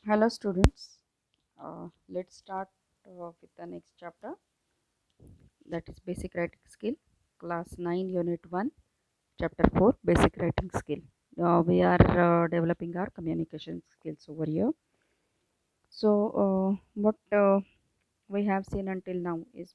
Hello students, let's start with the next chapter, that is basic writing skill, class 9 unit 1 chapter 4 basic writing skill. We are developing our communication skills over here. So what we have seen until now is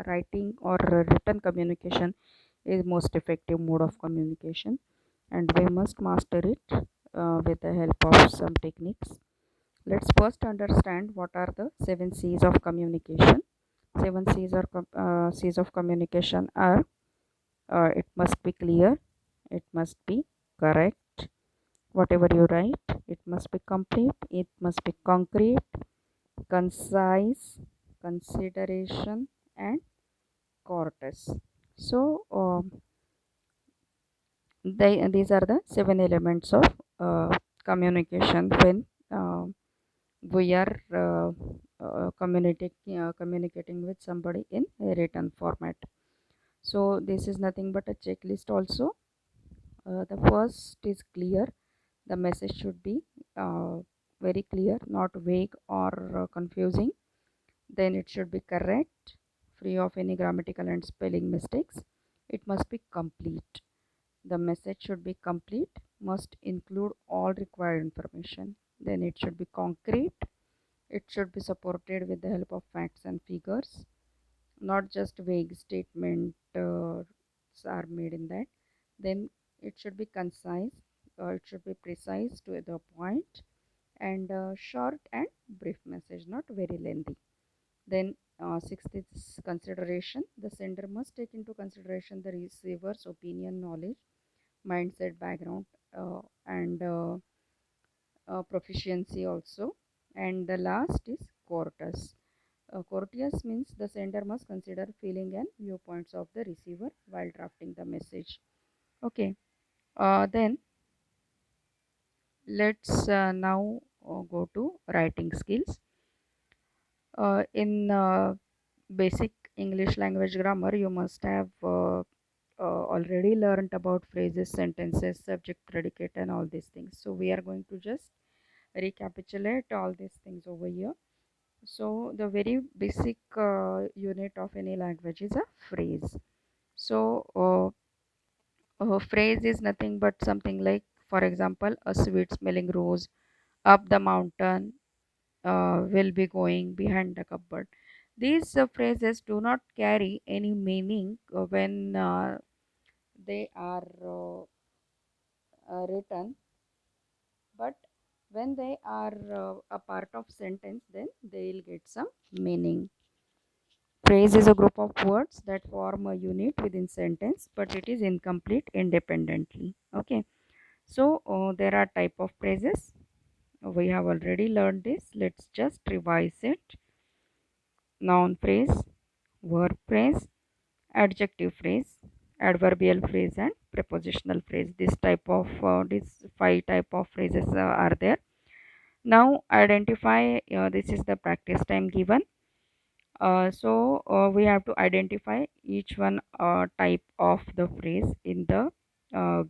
writing or written communication is most effective mode of communication, and we must master it with the help of some techniques. Let's first understand what are the 7 C's of communication. 7 C's of communication are it must be clear, it must be correct, whatever you write, it must be complete, it must be concrete, concise, consideration, and courteous. So, these are the 7 elements of communication when uh, we are communicating with somebody in a written format. So this is nothing but a checklist also. The first is clear. The message should be uh, very clear, not vague or confusing. Then it should be correct, free of any grammatical and spelling mistakes. It must be complete. The message should be complete, must include all required information. Then it should be concrete. It should be supported with the help of facts and figures, not just vague statements are made in that. Then it should be concise, it should be precise to the point, and short and brief message, not very lengthy. Then sixth is consideration. The sender must take into consideration the receiver's opinion, knowledge, mindset, background, and proficiency also. And the last is courteous. Courteous means the sender must consider feeling and viewpoints of the receiver while drafting the message. Okay, then let's now go to writing skills. In basic English language grammar, you must have already learned about phrases, sentences, subject, predicate, and all these things. So we are going to just recapitulate all these things over here. So the very basic unit of any language is a phrase. So a phrase is nothing but something like, for example, a sweet smelling rose up the mountain will be going behind the cupboard. These phrases do not carry any meaning when they are written, but when they are a part of sentence, then they'll get some meaning. Phrase is a group of words that form a unit within sentence, but it is incomplete independently. Okay, so there are type of phrases. We have already learned this. Let's just revise it. Noun phrase, verb phrase, adjective phrase, adverbial phrase, and prepositional phrase. These 5 type of phrases are there. Now identify. This is the practice time given. So we have to identify each one type of the phrase in the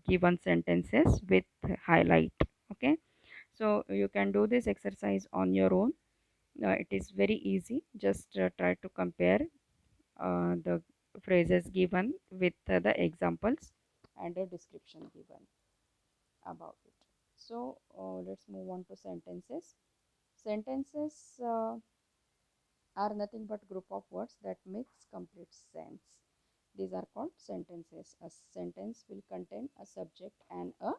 given sentences with highlight. Okay, so you can do this exercise on your own. It is very easy. Just try to compare the phrases given with the examples and a description given about it. So let's move on to sentences. Sentences are nothing but group of words that makes complete sense. These are called sentences. A sentence will contain a subject and a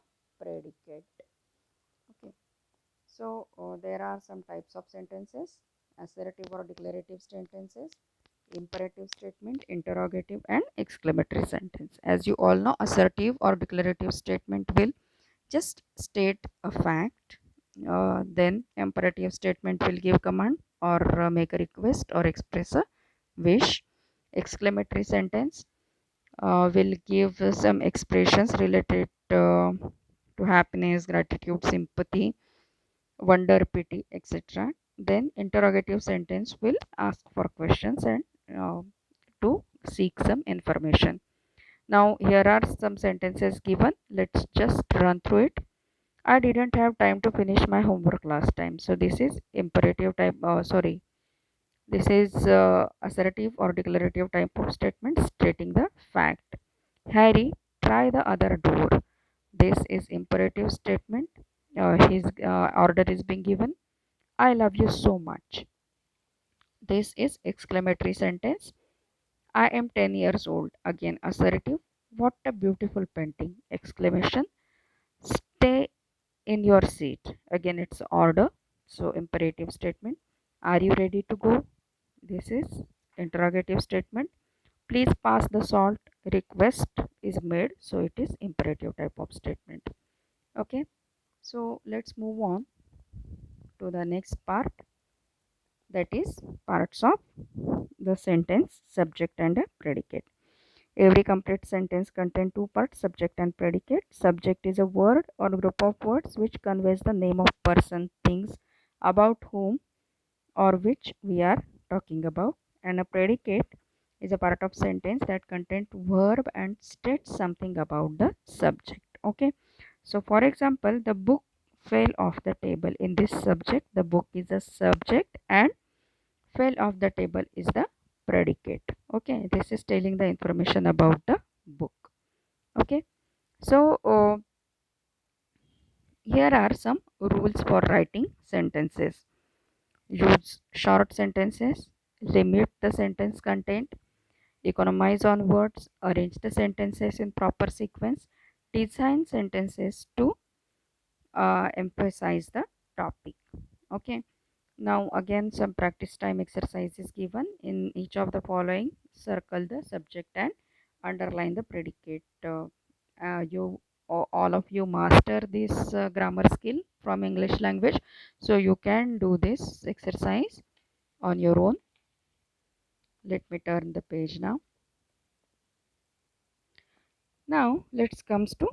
predicate. Okay. So there are some types of sentences: assertive or declarative sentences, imperative statement, interrogative, and exclamatory sentence. As you all know, assertive or declarative statement will just state a fact. Then imperative statement will give command or make a request or express a wish. Exclamatory sentence will give some expressions related to happiness, gratitude, sympathy, wonder, pity, etc. Then interrogative sentence will ask for questions and uh, to seek some information. Now here are some sentences given. Let's just run through it. I didn't have time to finish my homework last time. So this is imperative type. Sorry, this is assertive or declarative type of statement stating the fact. Harry, try the other door. This is imperative statement. His order is being given. I love you so much. This is exclamatory sentence. I am 10 years old. Again, assertive. What a beautiful painting! Exclamation. Stay in your seat. Again, it's order. So, imperative statement. Are you ready to go? This is interrogative statement. Please pass the salt. Request is made. So, it is imperative type of statement. Okay. So, let's move on to the next part, that is parts of the sentence, subject and a predicate. Every complete sentence contains two parts, subject and predicate. Subject is a word or group of words which conveys the name of person, things about whom or which we are talking about. And a predicate is a part of sentence that contains verb and states something about the subject. Okay. So for example, the book fell off the table. In this subject, the book is a subject and fell off the table is the predicate. Okay, this is telling the information about the book. Okay, so here are some rules for writing sentences. Use short sentences, limit the sentence content, economize on words, arrange the sentences in proper sequence, design sentences to emphasize the topic. Okay. Now again some practice time exercise is given. In each of the following, circle the subject and underline the predicate. All of you master this grammar skill from English language, so you can do this exercise on your own. Let me turn the page now. Now let's comes to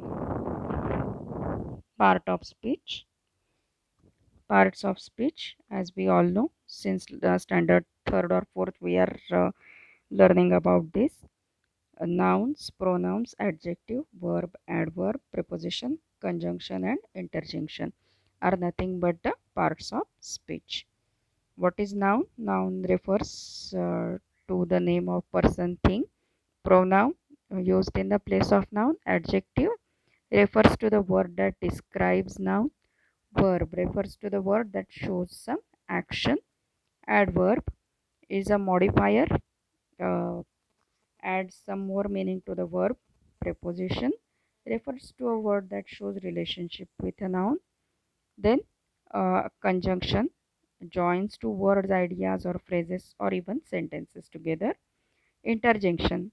part of speech. Parts of speech, as we all know, since the standard third or fourth we are learning about this. Nouns, pronouns, adjective, verb, adverb, preposition, conjunction and interjunction are nothing but the parts of speech. What is noun? Noun refers to the name of person, thing. Pronoun used in the place of noun. Adjective refers to the word that describes noun. Verb refers to the word that shows some action. Adverb is a modifier, uh, adds some more meaning to the verb. Preposition refers to a word that shows relationship with a noun. Then conjunction joins two words, ideas or phrases or even sentences together. Interjunction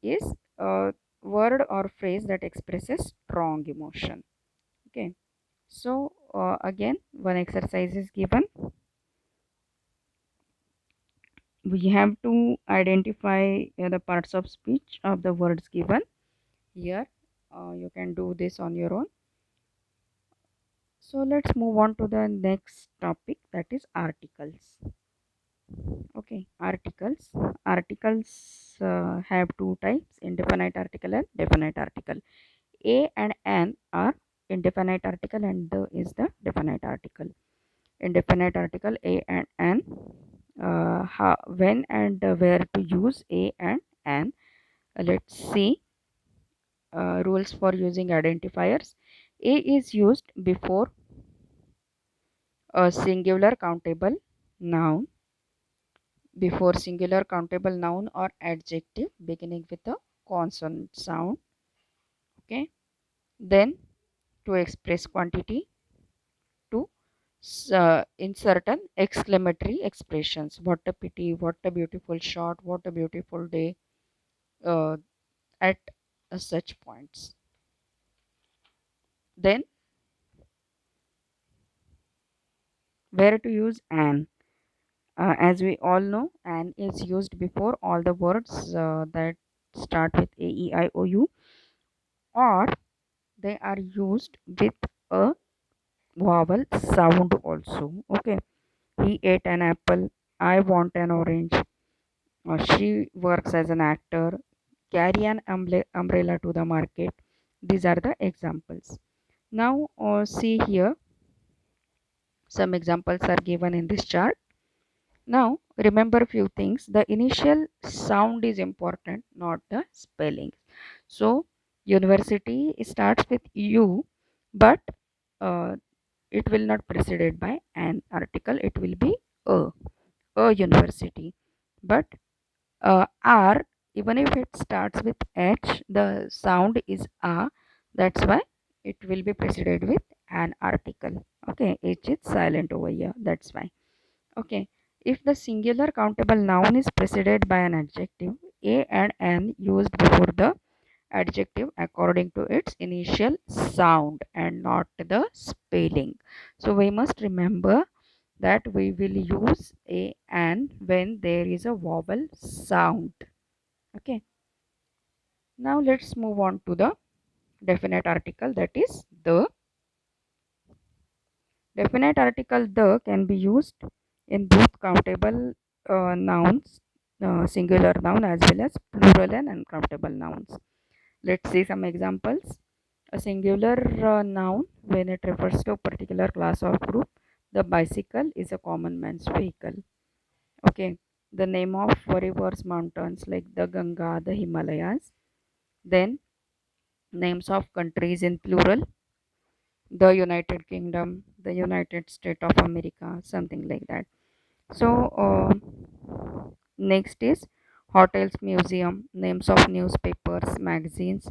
is a word or phrase that expresses strong emotion. Okay. So again, one exercise is given. We have to identify the parts of speech of the words given here. You can do this on your own. So let's move on to the next topic, that is articles. Okay, articles have two types, indefinite article and definite article. A and an are indefinite article and the is the definite article. Indefinite article a and an, when and where to use a and an. Let's see rules for using identifiers. A is used before a singular countable noun, or adjective beginning with a consonant sound. Okay. Then to express quantity, to in certain exclamatory expressions. What a pity, what a beautiful shot, what a beautiful day, uh, at such points. Then where to use an. As we all know, an is used before all the words that start with A, E, I, O, U, or they are used with a vowel sound also. Okay. He ate an apple. I want an orange. She works as an actor. carry an umbrella to the market. These are the examples. Now see here, some examples are given in this chart. Now remember few things. The initial sound is important, not the spelling. So university starts with U, but uh, it will not preceded by an article. It will be a university. But R, even if it starts with H, the sound is A. That's why it will be preceded with an article. Okay, H is silent over here. That's why. Okay, if the singular countable noun is preceded by an adjective, A and N used before the adjective according to its initial sound and not the spelling. So we must remember that we will use A and when there is a vowel sound. Okay, now let's move on to the definite article, that is the. Definite article the can be used in both countable nouns, singular noun, as well as plural and uncountable nouns. Let's see some examples. A singular noun, when it refers to a particular class or group, the bicycle is a common man's vehicle. Okay, the name of rivers, mountains like the Ganga, the Himalayas. Then names of countries in plural, the United Kingdom, the United States of America, something like that. So next is hotels, museum, names of newspapers, magazines,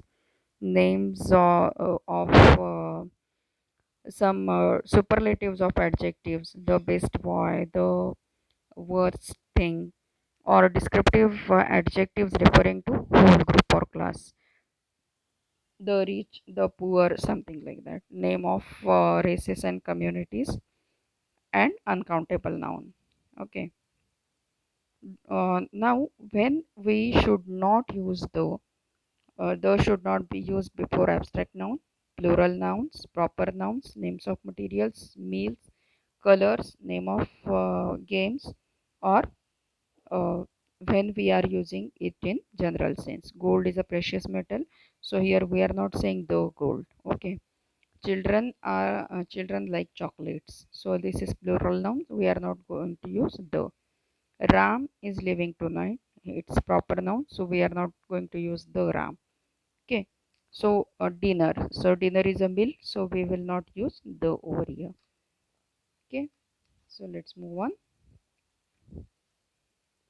names of some superlatives of adjectives, the best boy, the worst thing, or descriptive adjectives referring to whole group or class, the rich, the poor, something like that. Name of races and communities, and uncountable noun. Okay. Now when we should not use the should not be used before abstract noun, plural nouns, proper nouns, names of materials, meals, colors, name of games, or uh, when we are using it in general sense. Gold is a precious metal, so here we are not saying the gold. Okay. Children like chocolates, so this is plural noun. We are not going to use the. Ram is leaving tonight. It's proper noun, so we are not going to use the Ram. Okay. So dinner. So dinner is a meal, so we will not use the over here. Okay. So let's move on.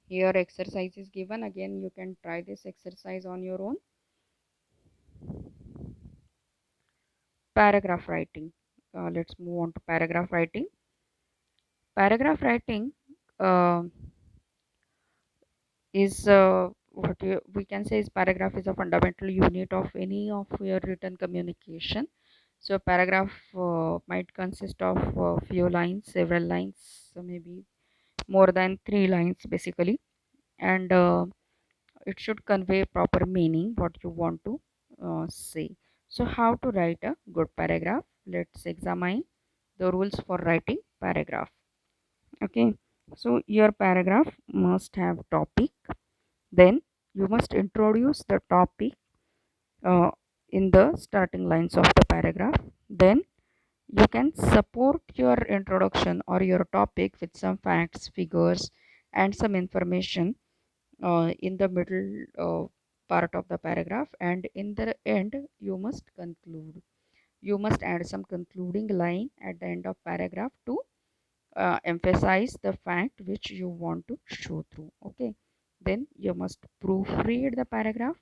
Here exercise is given. Again, you can try this exercise on your own. Paragraph writing. Let's move on to paragraph writing. Paragraph writing uh, is we can say is paragraph is a fundamental unit of any of your written communication. So paragraph might consist of few lines, several lines, so maybe more than 3 lines basically, and it should convey proper meaning what you want to say. So how to write a good paragraph? Let's examine the rules for writing paragraph. Okay, so your paragraph must have topic, then you must introduce the topic uh, in the starting lines of the paragraph. Then you can support your introduction or your topic with some facts, figures, and some information in the middle part of the paragraph. And in the end, you must conclude. You must add some concluding line at the end of paragraph to emphasize the fact which you want to show through. Okay, then you must proofread the paragraph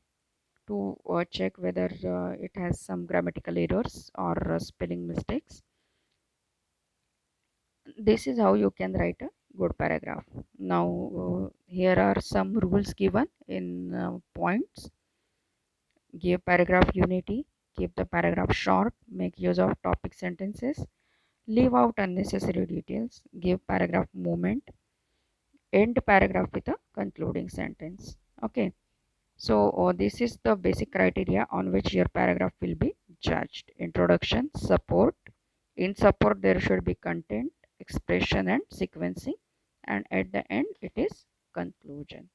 to check whether it has some grammatical errors or spelling mistakes. This is how you can write a good paragraph. Now here are some rules given in points. Give paragraph unity, keep the paragraph short, make use of topic sentences, leave out unnecessary details, give paragraph movement, end paragraph with a concluding sentence. Okay, so this is the basic criteria on which your paragraph will be judged. Introduction, support. In support there should be content, expression, and sequencing, and at the end it is conclusion.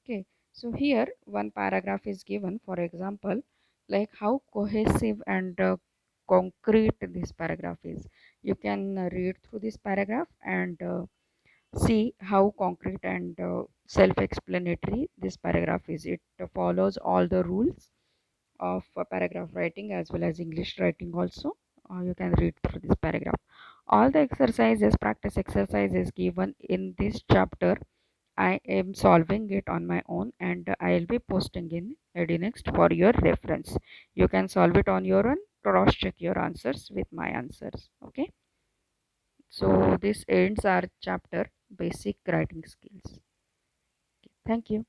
Okay, So here one paragraph is given, for example, like how cohesive and concrete this paragraph is. You can read through this paragraph and see how concrete and self-explanatory this paragraph is. It follows all the rules of paragraph writing as well as English writing also. You can read through this paragraph. All the exercises, practice exercises given in this chapter, I am solving it on my own and I'll be posting in EduNext for your reference. You can solve it on your own, cross check your answers with my answers. Okay. So this ends our chapter basic writing skills. Thank you.